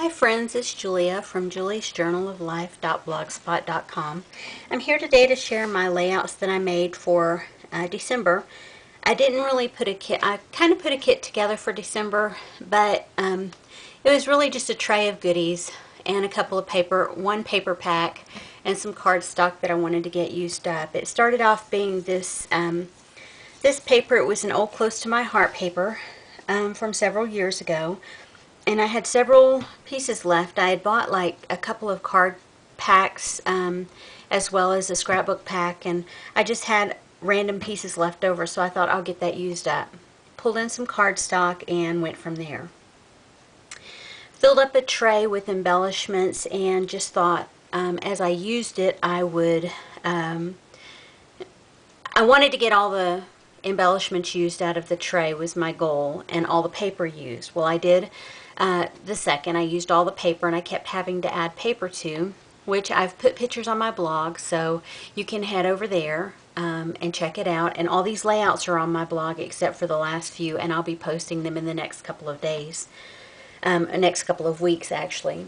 Hi friends, it's Julia from juliesjournaloflife.blogspot.com. I'm here today to share my layouts that I made for December. I didn't really put a kit, I kind of put a kit together for December, but it was really just a tray of goodies and a couple of one paper pack and some cardstock that I wanted to get used up. It started off being this paper. It was an old Close to My Heart paper from several years ago. And I had several pieces left. I had bought like a couple of card packs as well as a scrapbook pack, and I just had random pieces left over, so I thought I'll get that used up. Pulled in some cardstock and went from there. Filled up a tray with embellishments and just thought as I used it I would, I wanted to get all the embellishments used out of the tray was my goal, and all the paper used. Well, I did the second. I used all the paper, and I kept having to add paper to, which I've put pictures on my blog, so you can head over there and check it out. And all these layouts are on my blog except for the last few, and I'll be posting them in the next couple of days, next couple of weeks actually.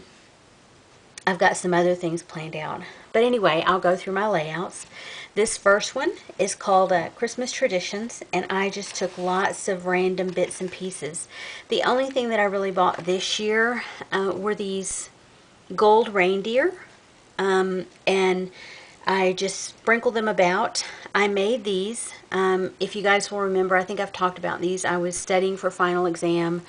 I've got some other things planned out. But anyway, I'll go through my layouts. This first one is called Christmas Traditions, and I just took lots of random bits and pieces. The only thing that I really bought this year were these gold reindeer, and I just sprinkled them about. I made these. If you guys will remember, I think I've talked about these. I was studying for final exam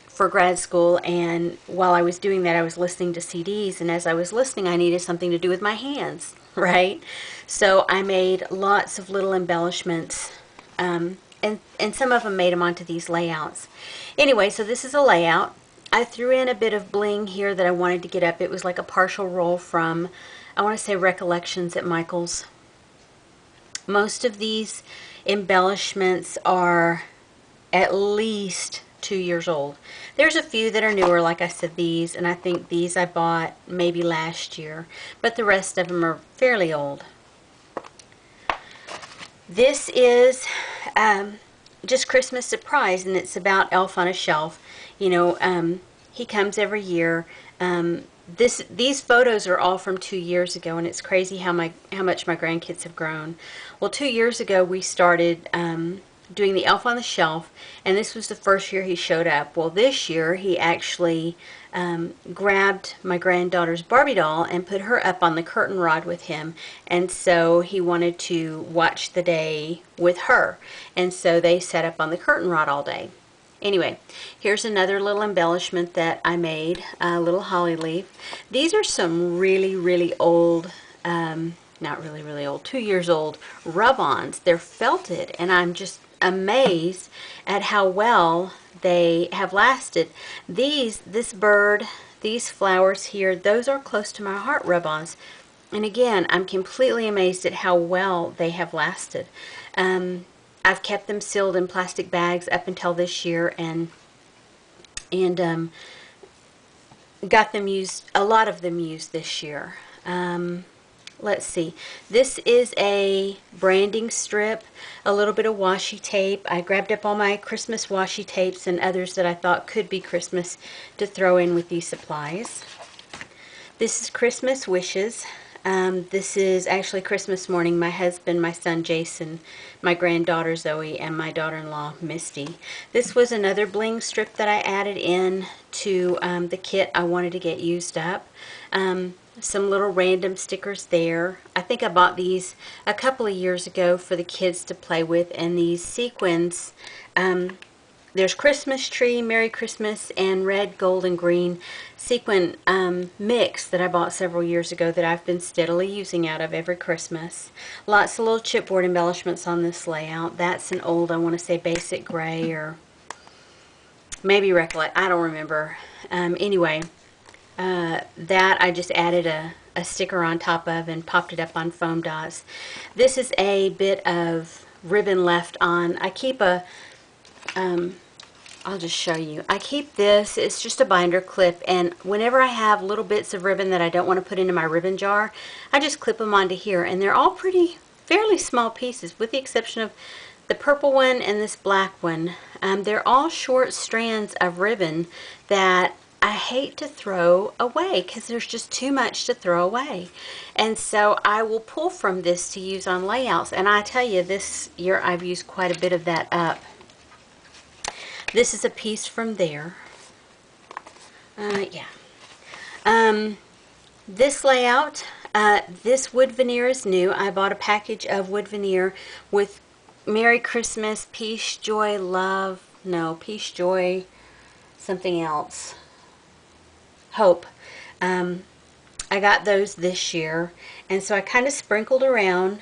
for grad school, and while I was doing that I was listening to CDs, and as I was listening I needed something to do with my hands, right? So I made lots of little embellishments, and some of them made them onto these layouts. Anyway, so this is a layout. I threw in a bit of bling here that I wanted to get up. It was like a partial roll from, I want to say, Recollections at Michael's. Most of these embellishments are at least 2 years old. There's a few that are newer, like I said, these, and I think these I bought maybe last year, but the rest of them are fairly old. This is just Christmas Surprise, and it's about Elf on a Shelf. You know, he comes every year. These photos are all from 2 years ago, and it's crazy how much my grandkids have grown. Well, 2 years ago we started doing the Elf on the Shelf, and this was the first year he showed up. Well, this year he actually grabbed my granddaughter's Barbie doll and put her up on the curtain rod with him, and so he wanted to watch the day with her, and so they sat up on the curtain rod all day. Anyway, here's another little embellishment that I made, a little holly leaf. These are some really old, not really old, 2 years old rub-ons. They're felted, and I'm just amazed at how well they have lasted. This bird, these flowers here, those are Close to My Heart rub-ons, and again I'm completely amazed at how well they have lasted. I've kept them sealed in plastic bags up until this year, and got them used, a lot of them used this year. Let's see, this is a branding strip, a little bit of washi tape. I grabbed up all my Christmas washi tapes and others that I thought could be Christmas to throw in with these supplies. This is Christmas Wishes. This is actually Christmas morning. My husband, my son Jason, my granddaughter Zoe, and my daughter-in-law Misty. This was another bling strip that I added in to the kit I wanted to get used up. Some little random stickers there. I think I bought these a couple of years ago for the kids to play with, and these sequins, there's Christmas tree, Merry Christmas, and red, gold, and green sequin mix that I bought several years ago that I've been steadily using out of every Christmas. Lots of little chipboard embellishments on this layout. That's an old, I want to say, basic gray, or maybe Recollect, I don't remember. Anyway, that I just added a sticker on top of and popped it up on foam dots. This is a bit of ribbon left on. I keep a I'll just show you. I keep this, it's just a binder clip, and whenever I have little bits of ribbon that I don't want to put into my ribbon jar, I just clip them onto here, and they're all fairly small pieces, with the exception of the purple one and this black one. They're all short strands of ribbon that I hate to throw away because there's just too much to throw away. And so I will pull from this to use on layouts. And I tell you, this year I've used quite a bit of that up. This is a piece from there. Yeah. This layout, this wood veneer is new. I bought a package of wood veneer with Merry Christmas, Peace, Joy, Love. No, Peace, Joy, something else. Hope. I got those this year, and so I kind of sprinkled around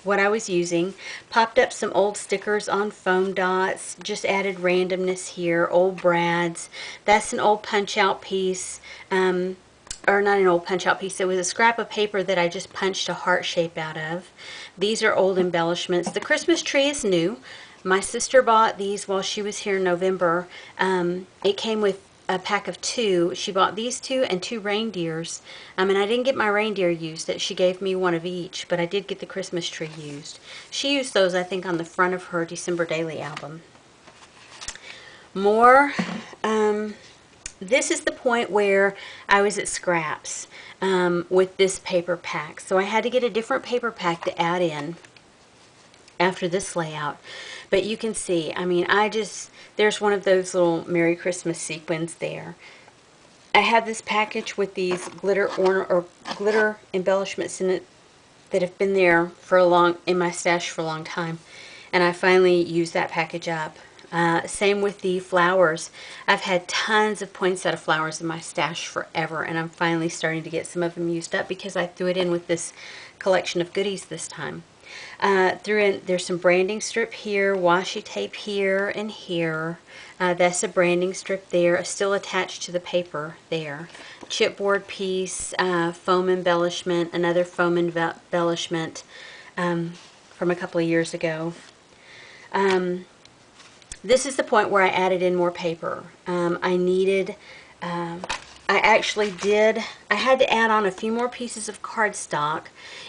what I was using, popped up some old stickers on foam dots, just added randomness here, old brads. That's an old punch-out piece, or not an old punch-out piece, it was a scrap of paper that I just punched a heart shape out of. These are old embellishments. The Christmas tree is new. My sister bought these while she was here in November. It came with a pack of 2. She bought these 2 and 2 reindeers. And I didn't get my reindeer used. She gave me one of each, but I did get the Christmas tree used. She used those, I think, on the front of her December Daily album. More. This is the point where I was at scraps with this paper pack. So I had to get a different paper pack to add in after this layout. But you can see, there's one of those little Merry Christmas sequins there. I have this package with these glitter embellishments in it that have been there for in my stash for a long time. And I finally used that package up. Same with the flowers. I've had tons of poinsettia flowers in my stash forever, and I'm finally starting to get some of them used up because I threw it in with this collection of goodies this time. There's some branding strip here, washi tape here and here. That's a branding strip there, still attached to the paper there. Chipboard piece, foam embellishment, another foam embellishment from a couple of years ago. This is the point where I added in more paper. I had to add on a few more pieces of cardstock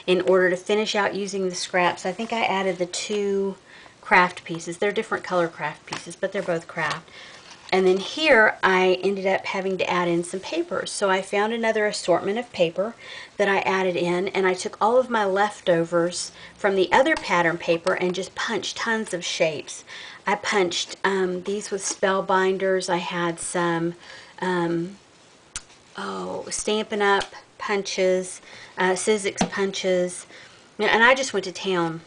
in order to finish out using the scraps. I think I added the 2 craft pieces. They're different color craft pieces, but they're both craft. And then here I ended up having to add in some papers. So I found another assortment of paper that I added in, and I took all of my leftovers from the other pattern paper and just punched tons of shapes. I punched these with spellbinders. I had some Stampin' Up! Punches, Sizzix punches, and I just went to town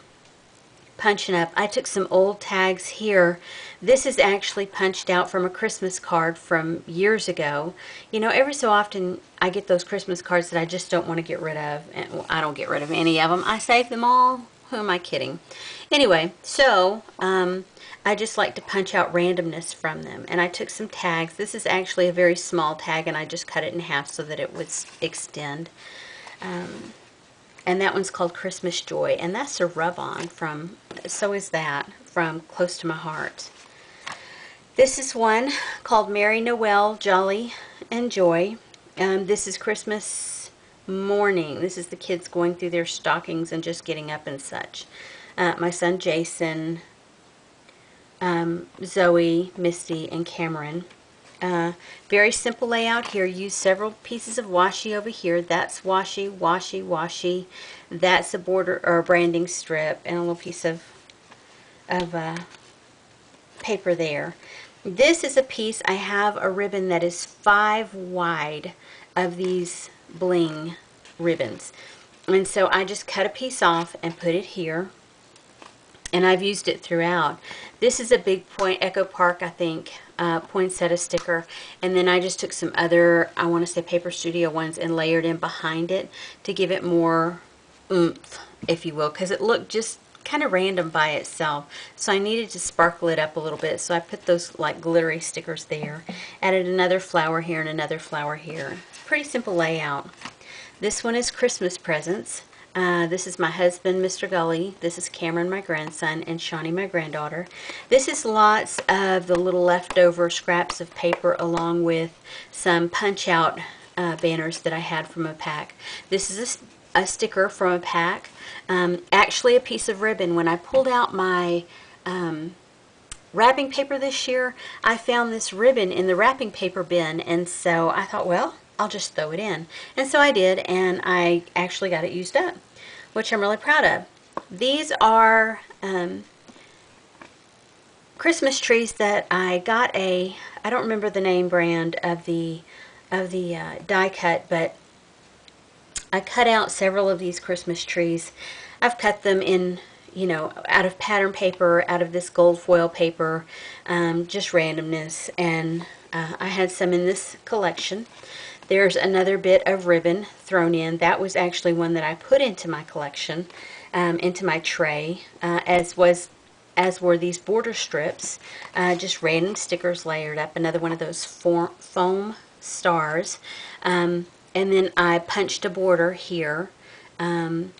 punching up. I took some old tags here. This is actually punched out from a Christmas card from years ago. You know, every so often I get those Christmas cards that I just don't want to get rid of. And, well, I don't get rid of any of them. I save them all. Who am I kidding? Anyway, so I just like to punch out randomness from them. And I took some tags. This is actually a very small tag, and I just cut it in half so that it would extend. And that one's called Christmas Joy. And that's a rub-on from, so is that, from Close to My Heart. This is one called Merry Noel, Jolly and Joy. This is Christmas morning. This is the kids going through their stockings and just getting up and such. My son Jason, Zoe, Misty, and Cameron. Very simple layout here. Use several pieces of washi over here. That's washi, washi, washi. That's a border or a branding strip and a little piece of paper there. This is a piece. I have a ribbon that is 5 wide of these bling ribbons. And so I just cut a piece off and put it here. And I've used it throughout. This is a big Echo Park, I think, poinsettia sticker. And then I just took some other, I want to say Paper Studio ones, and layered in behind it to give it more oomph, if you will, because it looked just kind of random by itself. So I needed to sparkle it up a little bit. So I put those like glittery stickers there. Added another flower here and another flower here. Pretty simple layout. This one is Christmas presents. This is my husband, Mr. Gully. This is Cameron, my grandson, and Shawnee, my granddaughter. This is lots of the little leftover scraps of paper along with some punch-out banners that I had from a pack. This is a sticker from a pack. Actually a piece of ribbon. When I pulled out my wrapping paper this year, I found this ribbon in the wrapping paper bin, and so I thought, well, I'll just throw it in. And so I did, and I actually got it used up, which I'm really proud of. These are Christmas trees that I got I don't remember the name brand of the die cut, but I cut out several of these Christmas trees. I've cut them in, out of pattern paper, out of this gold foil paper, just randomness, and I had some in this collection. There's another bit of ribbon thrown in. That was actually one that I put into my collection, into my tray, as were these border strips, just random stickers layered up. Another one of those foam stars. And then I punched a border here. And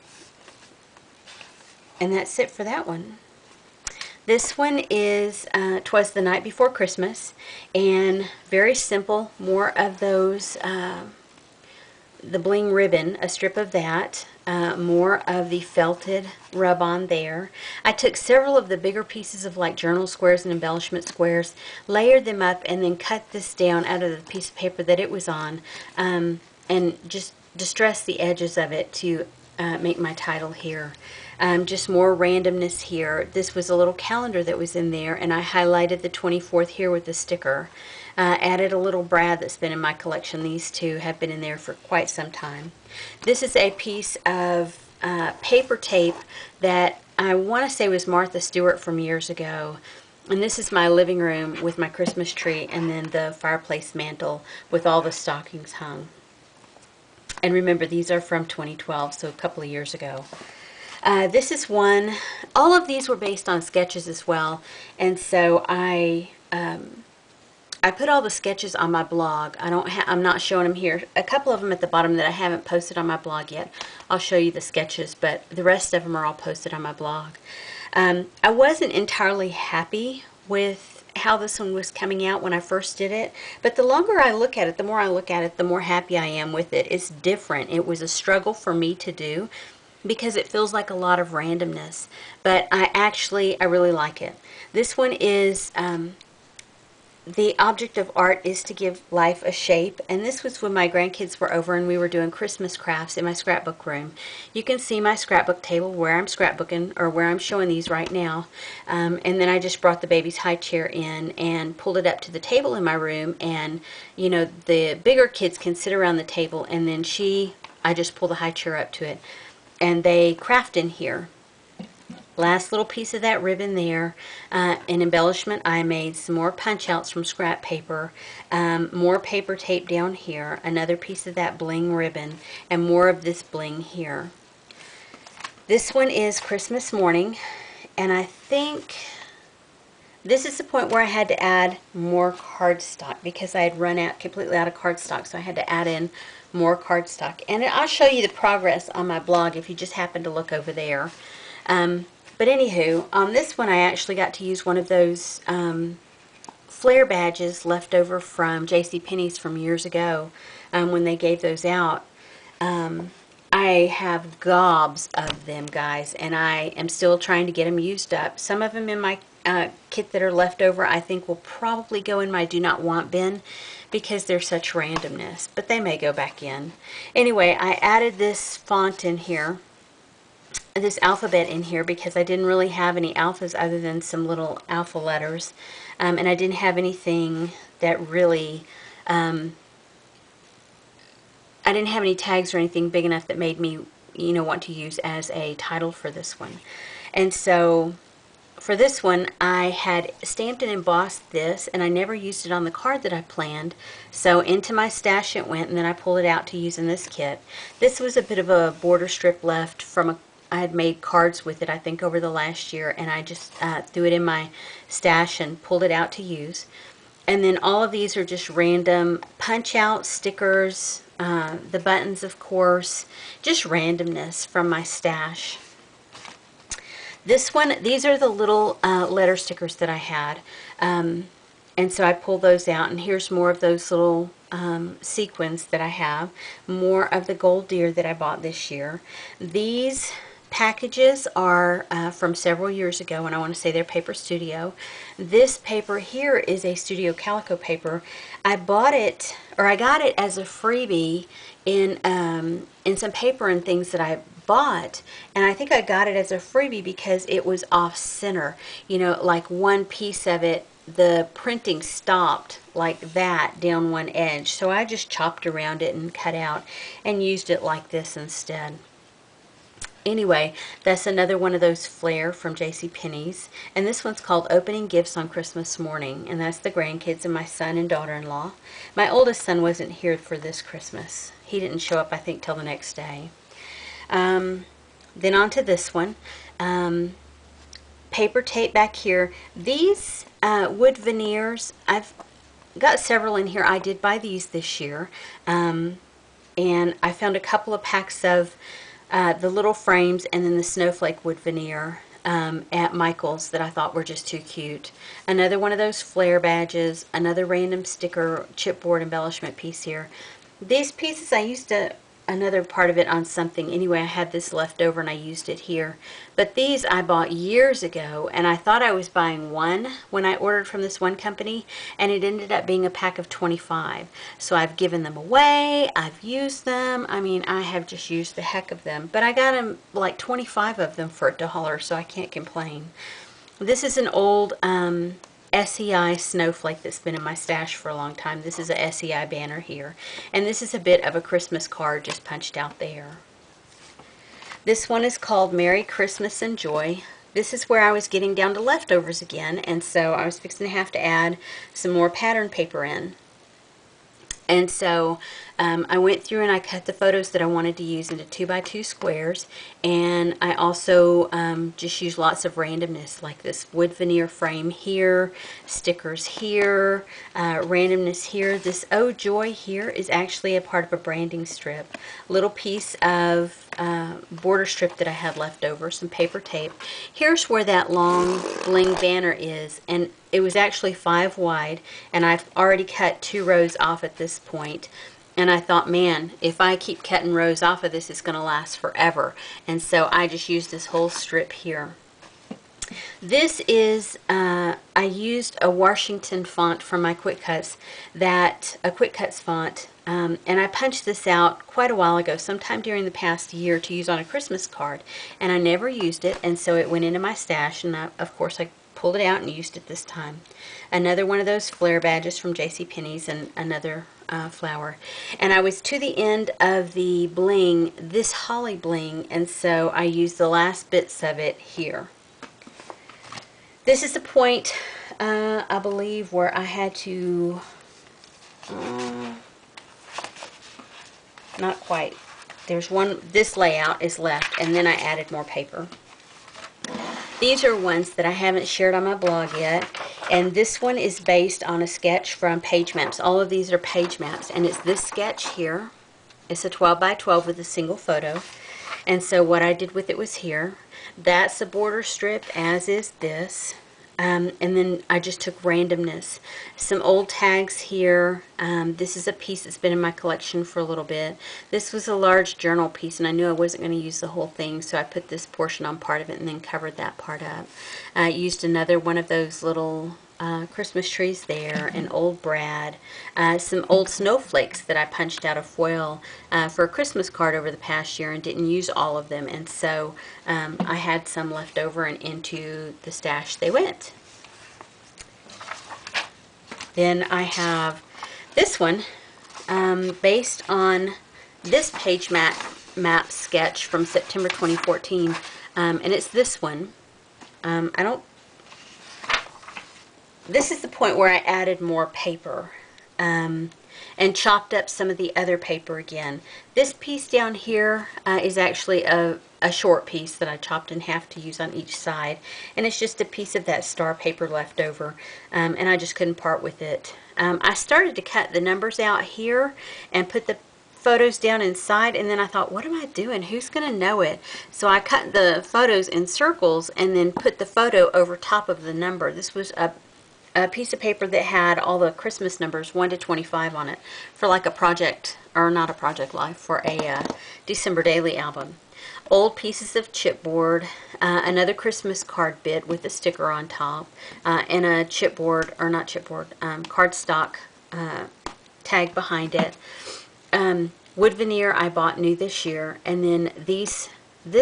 that's it for that one. This one is 'Twas the Night Before Christmas, and very simple, more of those, the bling ribbon, a strip of that, more of the felted rub-on there. I took several of the bigger pieces of like journal squares and embellishment squares, layered them up, and then cut this down out of the piece of paper that it was on, and just distressed the edges of it to make my title here. Just more randomness here. This was a little calendar that was in there, and I highlighted the 24th here with a sticker. Added a little brad that's been in my collection. These two have been in there for quite some time. This is a piece of paper tape that I want to say was Martha Stewart from years ago. And this is my living room with my Christmas tree, and then the fireplace mantle with all the stockings hung. And remember, these are from 2012, so a couple of years ago. This is one. All of these were based on sketches as well, and so I put all the sketches on my blog. I'm not showing them here. A couple of them at the bottom that I haven't posted on my blog yet. I'll show you the sketches, but the rest of them are all posted on my blog. I wasn't entirely happy with how this one was coming out when I first did it, but the longer I look at it, the more I look at it, the more happy I am with it. It's different. It was a struggle for me to do because it feels like a lot of randomness, but I really like it. This one is the object of art is to give life a shape, and this was when my grandkids were over and we were doing Christmas crafts in my scrapbook room. You can see my scrapbook table where I'm scrapbooking, or where I'm showing these right now, and then I just brought the baby's high chair in and pulled it up to the table in my room, and the bigger kids can sit around the table, and then I just pull the high chair up to it, and they craft in here. Last little piece of that ribbon there. An embellishment, I made some more punch outs from scrap paper, more paper tape down here, another piece of that bling ribbon, and more of this bling here. This one is Christmas morning, and I think this is the point where I had to add more cardstock because I had run completely out of cardstock, so I had to add in more cardstock. And I'll show you the progress on my blog if you just happen to look over there. But anywho, on this one I actually got to use one of those flare badges left over from JCPenney's from years ago when they gave those out. I have gobs of them, guys, and I am still trying to get them used up. Some of them in my kit that are left over I think will probably go in my do not want bin because they're such randomness, but they may go back in. Anyway, I added this font in here, this alphabet in here, because I didn't really have any alphas other than some little alpha letters, and I didn't have anything that really I didn't have any tags or anything big enough that made me want to use as a title for this one. And so for this one I had stamped and embossed this, and I never used it on the card that I planned, so into my stash it went, and then I pulled it out to use in this kit. This was a bit of a border strip left from I had made cards with it, I think, over the last year, and I just threw it in my stash and pulled it out to use. And then all of these are just random punch-out stickers, the buttons, of course, just randomness from my stash. This one, these are the little letter stickers that I had, and so I pulled those out, and here's more of those little sequins that I have, more of the gold deer that I bought this year. These packages are from several years ago, and I want to say they're Paper Studio. This paper here is a Studio Calico paper. I bought it, or I got it as a freebie in some paper and things that I bought, and I think I got it as a freebie because it was off center. You know, like one piece of it, the printing stopped like that down one edge, so I just chopped around it and cut out and used it like this instead. Anyway, that's another one of those flare from JCPenney's, and this one's called Opening Gifts on Christmas Morning, and that's the grandkids and my son and daughter-in-law. My oldest son wasn't here for this Christmas. He didn't show up, I think, till the next day. Then on to this one. Paper tape back here. These wood veneers, I've got several in here. I did buy these this year, and I found a couple of packs of the little frames and then the snowflake wood veneer at Michael's that I thought were just too cute. Another one of those flare badges, another random sticker chipboard embellishment piece here. These pieces I used another part of it on something. Anyway, I had this left over and I used it here. But these I bought years ago, and I thought I was buying one when I ordered from this one company, and it ended up being a pack of 25. So I've given them away, I've used them. I mean, I have just used the heck of them. But I got them, like 25 of them for $1, so I can't complain. This is an old SEI snowflake that's been in my stash for a long time. This is a SEI banner here, and this is a bit of a Christmas card just punched out there. This one is called Merry Christmas and Joy. This is where I was getting down to leftovers again, and so I was fixing to have to add some more pattern paper in. And so I went through and I cut the photos that I wanted to use into 2x2 squares, and I also just used lots of randomness, like this wood veneer frame here, stickers here, randomness here. This Oh Joy here is actually a part of a branding strip, little piece of border strip that I had left over, some paper tape. Here's where that long bling banner is, and it was actually 5 wide, and I've already cut 2 rows off at this point. And I thought, man, if I keep cutting rows off of this, it's going to last forever. And so I just used this whole strip here. This is, I used a Washington font from my Quick Cuts, a Quick Cuts font, and I punched this out quite a while ago, sometime during the past year, to use on a Christmas card. And I never used it, and so it went into my stash, and of course I pulled it out and used it this time. Another one of those flare badges from JCPenney's, and another flower. And I was to the end of the bling, this holly bling, and so I used the last bits of it here. This is the point, I believe, where I had to, not quite. There's one, this layout is left, and then I added more paper. These are ones that I haven't shared on my blog yet, and this one is based on a sketch from Page Maps. All of these are page maps, and it's this sketch here. It's a 12 by 12 with a single photo, and so what I did with it was here. That's a border strip, as is this. And then I just took randomness. Some old tags here. This is a piece that's been in my collection for a little bit. This was a large journal piece, and I knew I wasn't going to use the whole thing, so I put this portion on part of it and then covered that part up. I used another one of those little Christmas trees there, an old Brad, some old snowflakes that I punched out of foil for a Christmas card over the past year and didn't use all of them, and so I had some left over, and into the stash they went. Then I have this one based on this page map sketch from September 2014, and it's this one. This is the point where I added more paper and chopped up some of the other paper again. This piece down here is actually a short piece that I chopped in half to use on each side, and it's just a piece of that star paper left over, and I just couldn't part with it. I started to cut the numbers out here and put the photos down inside, and then I thought, what am I doing? Who's going to know it? So I cut the photos in circles and then put the photo over top of the number. This was a piece of paper that had all the Christmas numbers 1 to 25 on it for like a project, or not a project life, for a December daily album. old pieces of chipboard, another Christmas card bit with a sticker on top, and a chipboard, or not chipboard, cardstock tag behind it. Wood veneer I bought new this year, and then this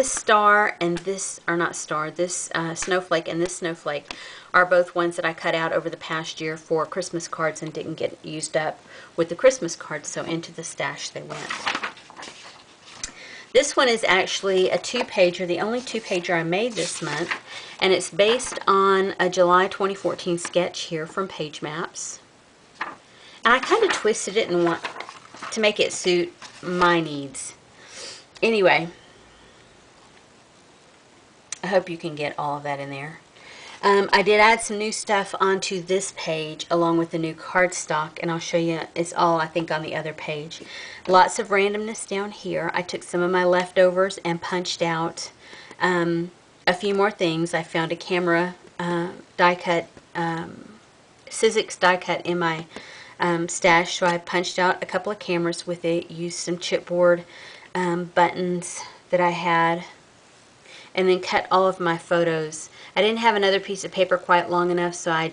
star and this, or not star, this snowflake and this snowflake are both ones that I cut out over the past year for Christmas cards and didn't get used up with the Christmas cards, so into the stash they went. This one is actually a 2-pager, the only 2-pager I made this month, and it's based on a July 2014 sketch here from Page Maps. And I kind of twisted it and want to make it suit my needs. Anyway, I hope you can get all of that in there. I did add some new stuff onto this page along with the new cardstock, and I'll show you. It's all, I think, on the other page. Lots of randomness down here. I took some of my leftovers and punched out a few more things. I found a camera die cut, Sizzix die cut in my stash, so I punched out a couple of cameras with it, used some chipboard buttons that I had, and then cut all of my photos. I didn't have another piece of paper quite long enough, so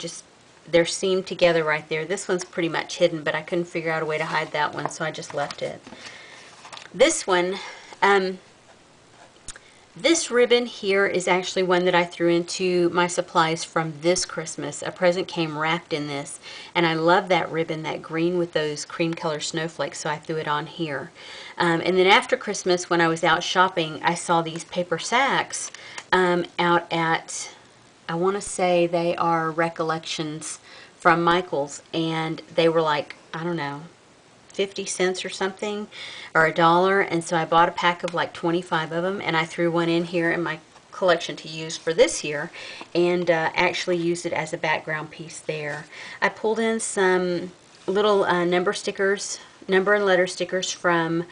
they're seamed together right there. This one's pretty much hidden, but I couldn't figure out a way to hide that one, so I just left it. This one, this ribbon here is actually one that I threw into my supplies from this Christmas. A present came wrapped in this, and I love that ribbon, that green with those cream color snowflakes, so I threw it on here. And then after Christmas, when I was out shopping, I saw these paper sacks out at, I want to say they are Recollections from Michael's, and they were like, I don't know, 50 cents or something, or $1, and so I bought a pack of like 25 of them, and I threw one in here in my collection to use for this year, and actually used it as a background piece there. I pulled in some little number and letter stickers from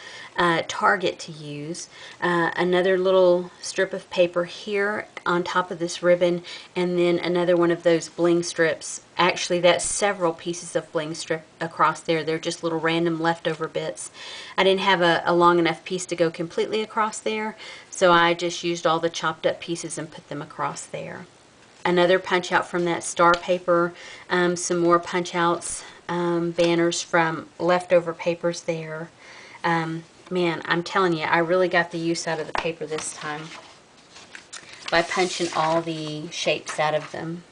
Target to use, another little strip of paper here on top of this ribbon, and then another one of those bling strips. Actually, that's several pieces of bling strip across there. They're just little random leftover bits. I didn't have a long enough piece to go completely across there, so I just used all the chopped up pieces and put them across there. Another punch out from that star paper, some more punch outs, banners from leftover papers there. Man, I'm telling you, I really got the use out of the paper this time by punching all the shapes out of them.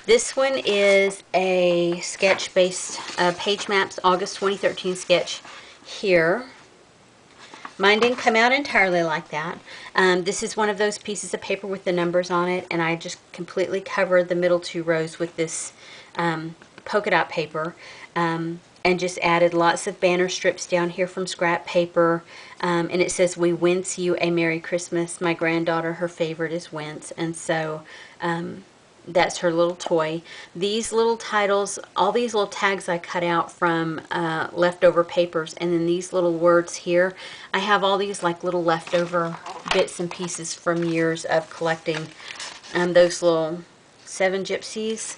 This one is a sketch based Page Maps August 2013 sketch here. Mine didn't come out entirely like that. This is one of those pieces of paper with the numbers on it, and I just completely covered the middle 2 rows with this polka dot paper, and just added lots of banner strips down here from scrap paper, and it says, "We wince you a Merry Christmas." My granddaughter, her favorite is Wince, and so that's her little toy. These little titles, all these little tags I cut out from leftover papers, and then these little words here. I have all these like little leftover bits and pieces from years of collecting those little 7 Gypsies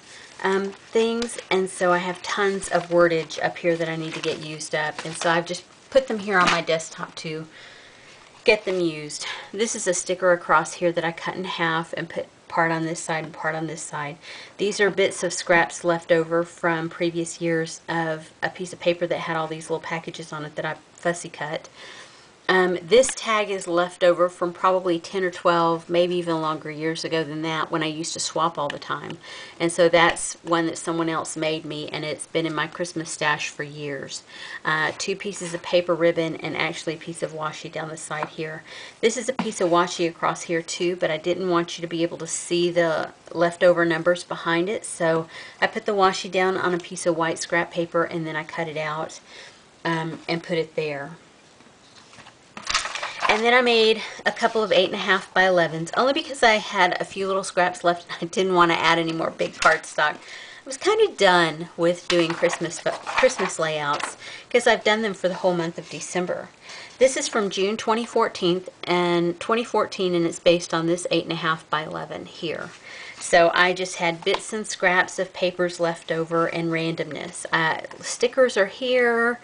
things, and so I have tons of wordage up here that I need to get used up, and so I've just put them here on my desktop to get them used. This is a sticker across here that I cut in half and put part on this side and part on this side. These are bits of scraps left over from previous years of a piece of paper that had all these little packages on it that I fussy cut. This tag is left over from probably 10 or 12, maybe even longer years ago than that, when I used to swap all the time. And so that's one that someone else made me, and it's been in my Christmas stash for years. 2 pieces of paper ribbon and actually a piece of washi down the side here. This is a piece of washi across here too, but I didn't want you to be able to see the leftover numbers behind it, so I put the washi down on a piece of white scrap paper, and then I cut it out and put it there. And then I made a couple of 8.5 by 11s, only because I had a few little scraps left and I didn't want to add any more big cardstock. I was kind of done with doing Christmas layouts because I've done them for the whole month of December. This is from June 2014, and it's based on this 8.5 by 11 here. So I just had bits and scraps of papers left over and randomness. Stickers are here.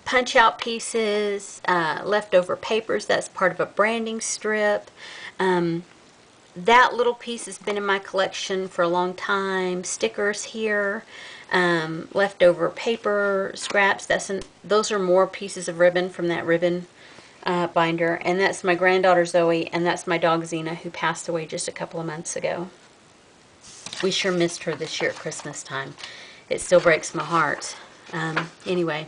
punch out pieces, leftover papers. That's part of a branding strip. That little piece has been in my collection for a long time. Stickers here, leftover paper scraps. Those are more pieces of ribbon from that ribbon binder. And that's my granddaughter Zoe, and that's my dog Xena, who passed away just a couple of months ago. We sure missed her this year at Christmas time. It still breaks my heart. Anyway,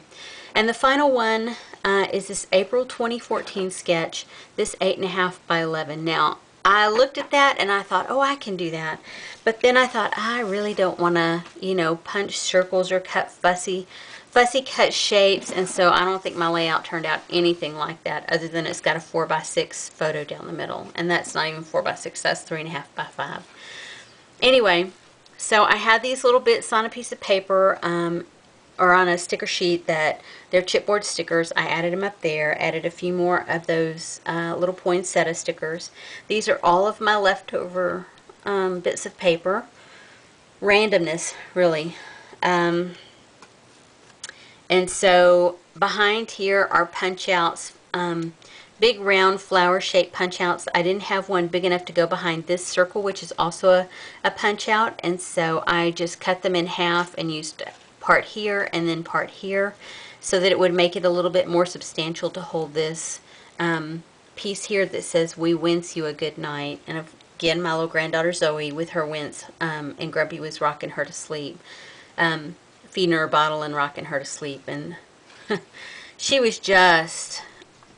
and the final one is this April 2014 sketch, this 8.5 by 11. Now, I looked at that and I thought, oh, I can do that. But then I thought, I really don't want to, you know, punch circles or cut fussy cut shapes, and so I don't think my layout turned out anything like that, other than it's got a 4 by 6 photo down the middle, and that's not even 4 by 6, that's 3.5 by 5. Anyway, so I had these little bits on a piece of paper, or on a sticker sheet that they're chipboard stickers. I added them up there, added a few more of those little poinsettia stickers. These are all of my leftover bits of paper. Randomness, really. And so behind here are punch outs, big round flower shaped punch outs. I didn't have one big enough to go behind this circle, which is also a punch out, and so I just cut them in half and used part here and then part here, so that it would make it a little bit more substantial to hold this piece here that says, "We wince you a good night." And again, my little granddaughter Zoe with her wince, and Grumpy was rocking her to sleep, feeding her a bottle and rocking her to sleep. And she was just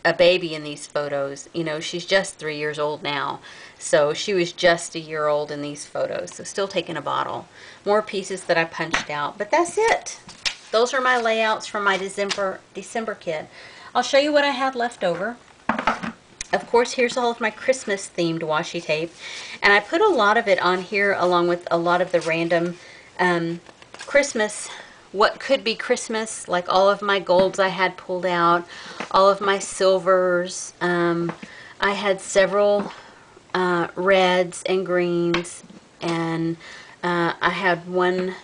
a baby in these photos. You know, she's just 3 years old now, so she was just a year old in these photos, so still taking a bottle. More pieces that I punched out, but that's it. Those are my layouts from my December kit. I'll show you what I had left over. Of course, here's all of my Christmas themed washi tape, and I put a lot of it on here along with a lot of the random Christmas, what could be Christmas, like all of my golds I had pulled out, all of my silvers. I had several reds and greens, and I had one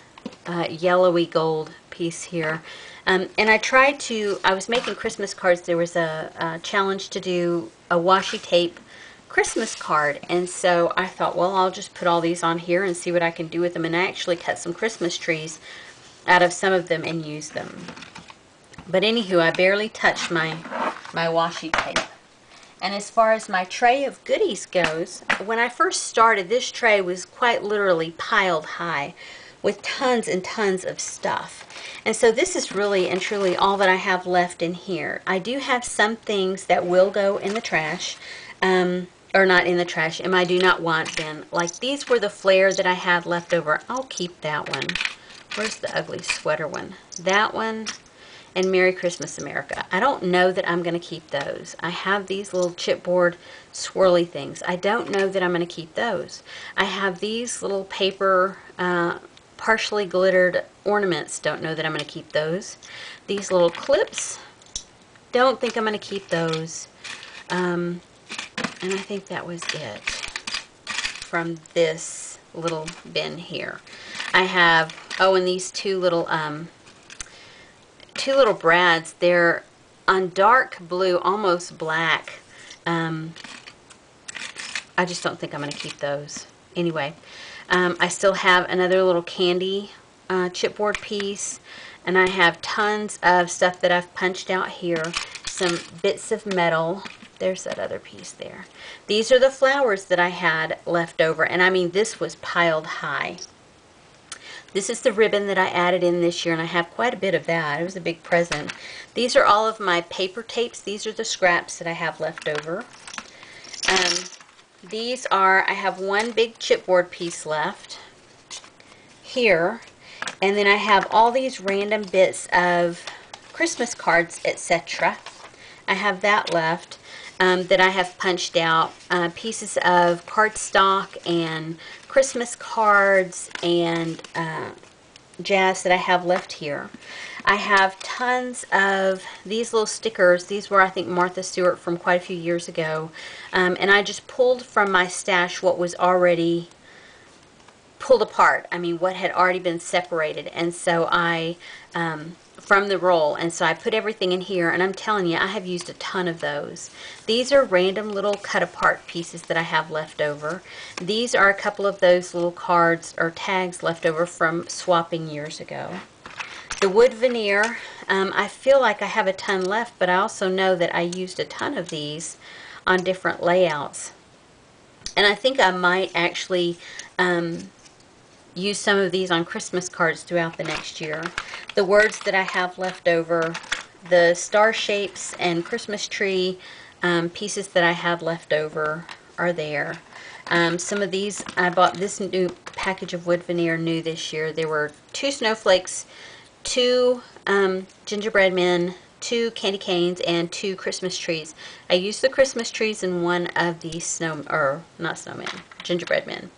yellowy gold piece here. And I was making Christmas cards. There was a challenge to do a washi tape Christmas card, and so I thought, well, I'll just put all these on here and see what I can do with them. And I actually cut some Christmas trees out of some of them and used them. But anywho, I barely touched my washi tape. And as far as my tray of goodies goes, when I first started, this tray was quite literally piled high with tons and tons of stuff. And so this is really and truly all that I have left in here. I do have some things that will go in the trash, or not in the trash, and I do not want bin. Like these were the flare that I had left over. I'll keep that one. Where's the ugly sweater one? That one, and Merry Christmas America. I don't know that I'm going to keep those. I have these little chipboard swirly things. I don't know that I'm going to keep those. I have these little paper partially glittered ornaments. Don't know that I'm going to keep those. These little clips, don't think I'm going to keep those. And I think that was it from this little bin here. I have, oh, and these two little brads. They're on dark blue, almost black. I just don't think I'm going to keep those. Anyway, I still have another little candy chipboard piece, and I have tons of stuff that I've punched out here. Some bits of metal. There's that other piece there. These are the flowers that I had left over, and I mean, this was piled high. This is the ribbon that I added in this year, and I have quite a bit of that. It was a big present. These are all of my paper tapes. These are the scraps that I have left over. These are, I have one big chipboard piece left here, and then I have all these random bits of Christmas cards, etc. I have that left. That I have punched out, pieces of cardstock and Christmas cards and jazz that I have left here. I have tons of these little stickers. These were, I think, Martha Stewart from quite a few years ago. And I just pulled from my stash what was already pulled apart. I mean, what had already been separated. And so I from the roll, and so I put everything in here, and I'm telling you, I have used a ton of those. These are random little cut apart pieces that I have left over. These are a couple of those little cards or tags left over from swapping years ago. The wood veneer, I feel like I have a ton left, but I also know that I used a ton of these on different layouts. And I think I might actually use some of these on Christmas cards throughout the next year. The words that I have left over, the star shapes and Christmas tree pieces that I have left over are there. Some of these, I bought this new package of wood veneer new this year. There were 2 snowflakes, 2 gingerbread men, 2 candy canes, and 2 Christmas trees. I used the Christmas trees in one of the gingerbread men.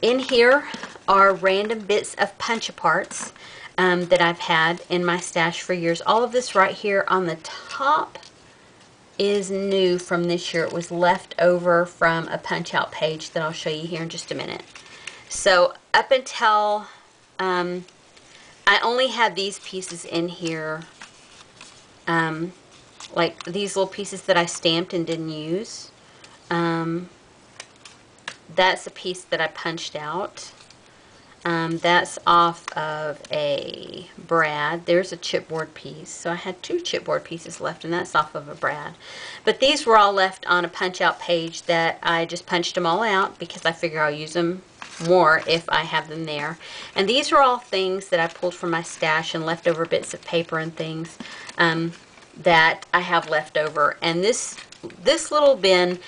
In here are random bits of punch-aparts that I've had in my stash for years. All of this right here on the top is new from this year. It was left over from a punch-out page that I'll show you here in just a minute. So up until I only had these pieces in here, like these little pieces that I stamped and didn't use. That's a piece that I punched out. That's off of a brad. There's a chipboard piece. So I had 2 chipboard pieces left, and that's off of a brad. But these were all left on a punch-out page that I just punched them all out because I figure I'll use them more if I have them there. And these are all things that I pulled from my stash and leftover bits of paper and things that I have left over. And this little bin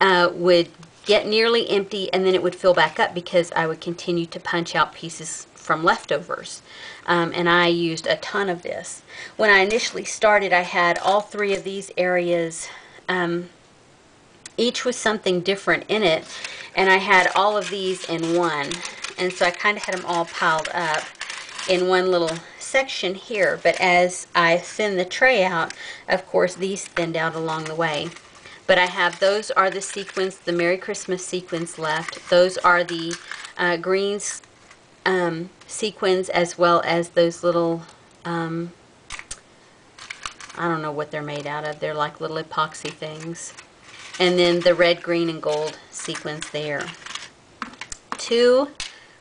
would get nearly empty, and then it would fill back up because I would continue to punch out pieces from leftovers. And I used a ton of this. When I initially started, I had all 3 of these areas, each with something different in it, and I had all of these in one. And so I kind of had them all piled up in one little section here. But as I thinned the tray out, of course, these thinned out along the way. But I have, those are the sequins, the Merry Christmas sequins left. Those are the greens sequins, as well as those little, I don't know what they're made out of. They're like little epoxy things. And then the red, green, and gold sequins there. 2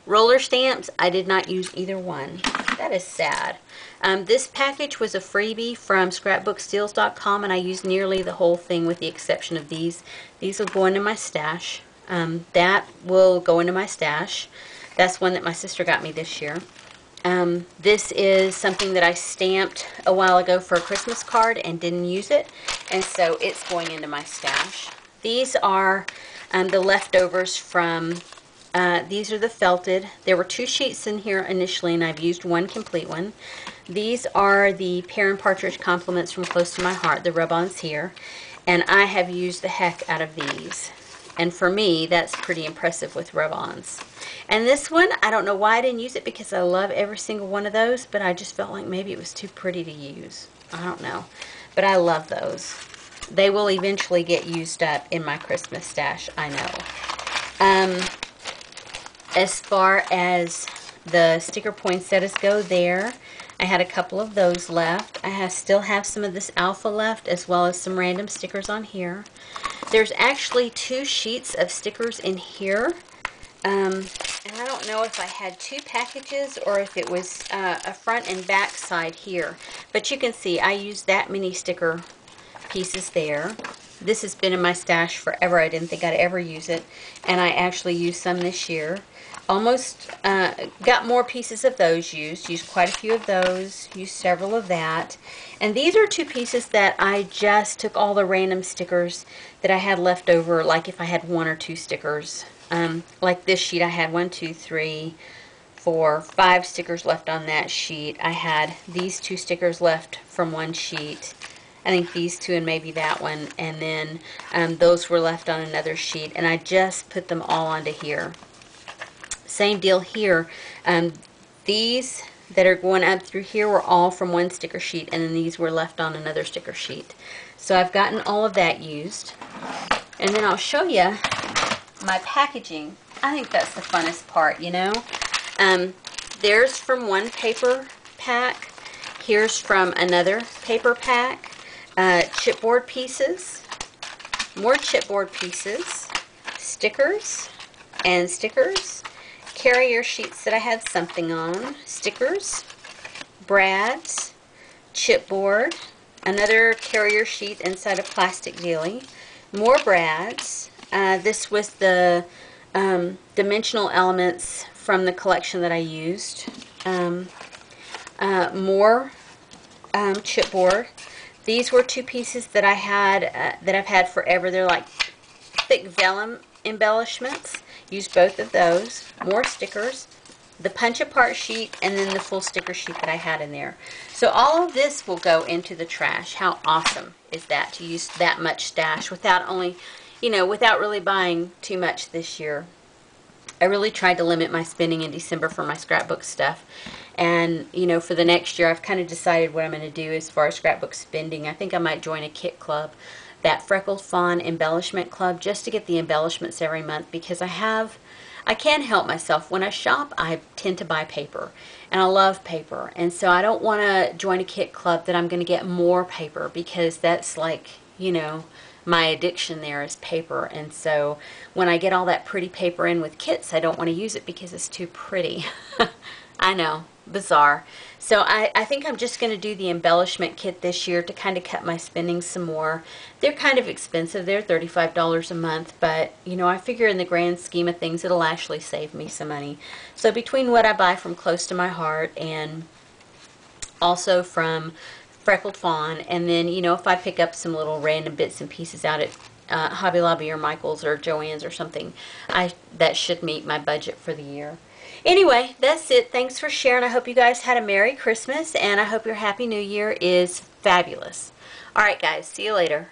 roller stamps. I did not use either one. That is sad. This package was a freebie from scrapbooksteals.com, and I used nearly the whole thing with the exception of these. These will go into my stash. That will go into my stash. That's one that my sister got me this year. This is something that I stamped a while ago for a Christmas card and didn't use it, and so it's going into my stash. These are the leftovers from, these are the felted. There were 2 sheets in here initially, and I've used 1 complete one. These are the Pear and Partridge compliments from Close to My Heart, the rub-ons here, and I have used the heck out of these. And for me, that's pretty impressive with rub-ons. And this one, I don't know why I didn't use it because I love every single one of those, but I just felt like maybe it was too pretty to use. I don't know. But I love those. They will eventually get used up in my Christmas stash, I know. As far as the sticker poinsettias go there, I had a couple of those left. I still have some of this alpha left, as well as some random stickers on here. There's actually 2 sheets of stickers in here. And I don't know if I had 2 packages or if it was a front and back side here. But you can see I used that many sticker pieces there. This has been in my stash forever. I didn't think I'd ever use it. And I actually used some this year. Almost got more pieces of those used. Used quite a few of those. Used several of that. And these are 2 pieces that I just took all the random stickers that I had left over, like if I had 1 or 2 stickers. Like this sheet, I had 1, 2, 3, 4, 5 stickers left on that sheet. I had these 2 stickers left from 1 sheet. I think these 2 and maybe that one. And then those were left on another sheet. And I just put them all onto here. Same deal here. These that are going up through here were all from 1 sticker sheet, and then these were left on another sticker sheet. So I've gotten all of that used. And then I'll show you my packaging. I think that's the funnest part, you know. There's from 1 paper pack. Here's from another paper pack. Chipboard pieces, more chipboard pieces, stickers and stickers, carrier sheets that I had something on, stickers, brads, chipboard, another carrier sheet inside a plastic dealie, more brads. This was the dimensional elements from the collection that I used. More chipboard. These were 2 pieces that I had that I've had forever. They're like thick vellum embellishments. Used both of those. More stickers, the punch apart sheet, and then the full sticker sheet that I had in there. So all of this will go into the trash. How awesome is that to use that much stash without without really buying too much this year. I really tried to limit my spending in December for my scrapbook stuff. And, for the next year, I've kind of decided what I'm going to do as far as scrapbook spending. I think I might join a kit club, that Freckled Fawn embellishment club, just to get the embellishments every month, because I can't help myself. When I shop, I tend to buy paper, and I love paper. And so I don't want to join a kit club that I'm going to get more paper, because that's like, my addiction there is paper. And so when I get all that pretty paper in with kits, I don't want to use it because it's too pretty. I know, bizarre. So I think I'm just going to do the embellishment kit this year to kind of cut my spending some more. They're kind of expensive. They're $35 a month, but I figure in the grand scheme of things it'll actually save me some money. So between what I buy from Close to My Heart and also from Freckled Fawn, and then if I pick up some little random bits and pieces out at Hobby Lobby or Michael's or Joann's or something, that should meet my budget for the year. Anyway, that's it. Thanks for sharing. I hope you guys had a Merry Christmas, and I hope your Happy New Year is fabulous. Alright guys, see you later.